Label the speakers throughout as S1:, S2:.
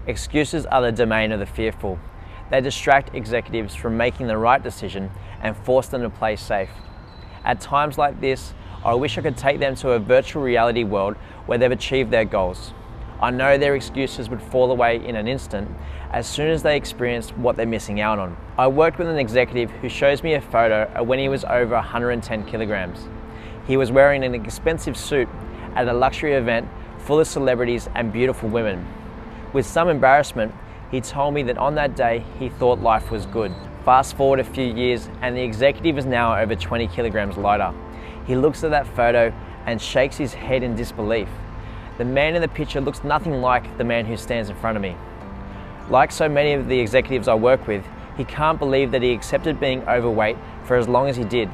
S1: Excuses are the domain of the fearful. They distract executives from making the right decision and force them to play safe. At times like this, I wish I could take them to a virtual reality world where they've achieved their goals. I know their excuses would fall away in an instant as soon as they experience what they're missing out on. I worked with an executive who shows me a photo of when he was over 110 kilograms. He was wearing an expensive suit at a luxury event full of celebrities and beautiful women. With some embarrassment, he told me that on that day he thought life was good. Fast forward a few years and the executive is now over 20 kilograms lighter. He looks at that photo and shakes his head in disbelief. The man in the picture looks nothing like the man who stands in front of me. Like so many of the executives I work with, he can't believe that he accepted being overweight for as long as he did.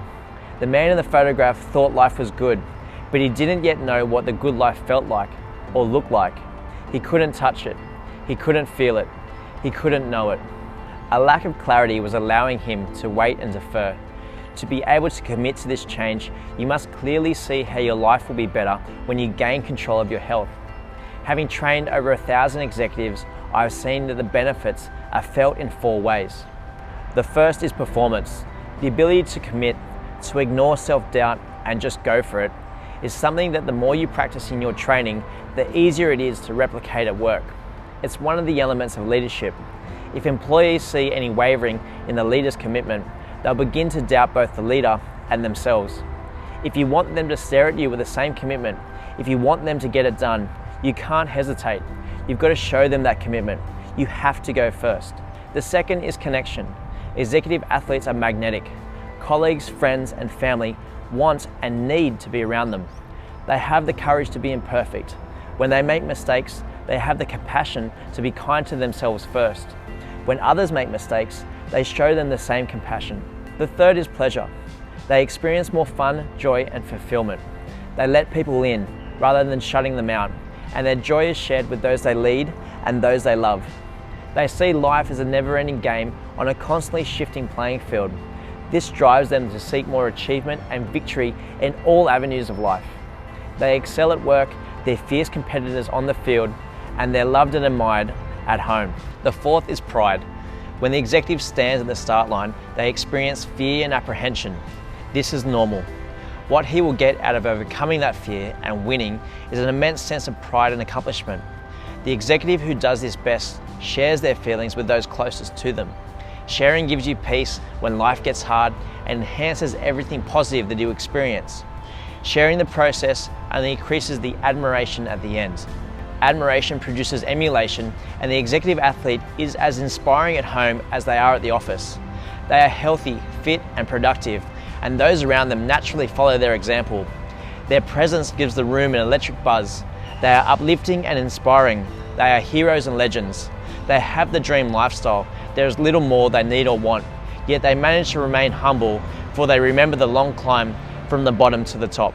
S1: The man in the photograph thought life was good, but he didn't yet know what the good life felt like or looked like. He couldn't touch it. He couldn't feel it. He couldn't know it. A lack of clarity was allowing him to wait and defer. To be able to commit to this change, you must clearly see how your life will be better when you gain control of your health. Having trained over 1,000 executives, I have seen that the benefits are felt in 4 ways. The first is performance. The ability to commit, to ignore self-doubt and just go for it, is something that the more you practice in your training, the easier it is to replicate at work. It's one of the elements of leadership. If employees see any wavering in the leader's commitment, they'll begin to doubt both the leader and themselves. If you want them to stare at you with the same commitment, if you want them to get it done, you can't hesitate. You've got to show them that commitment. You have to go first. The second is connection. Executive athletes are magnetic. Colleagues, friends, and family want and need to be around them. They have the courage to be imperfect. When they make mistakes, they have the compassion to be kind to themselves first. When others make mistakes, they show them the same compassion. The third is pleasure. They experience more fun, joy, and fulfillment. They let people in rather than shutting them out, and their joy is shared with those they lead and those they love. They see life as a never-ending game on a constantly shifting playing field. This drives them to seek more achievement and victory in all avenues of life. They excel at work, they're fierce competitors on the field, and they're loved and admired at home. The fourth is pride. When the executive stands at the start line, they experience fear and apprehension. This is normal. What he will get out of overcoming that fear and winning is an immense sense of pride and accomplishment. The executive who does this best shares their feelings with those closest to them. Sharing gives you peace when life gets hard and enhances everything positive that you experience. Sharing the process only increases the admiration at the end. Admiration produces emulation, and the executive athlete is as inspiring at home as they are at the office. They are healthy, fit, and productive, and those around them naturally follow their example. Their presence gives the room an electric buzz. They are uplifting and inspiring. They are heroes and legends. They have the dream lifestyle. There is little more they need or want, yet they manage to remain humble, for they remember the long climb from the bottom to the top.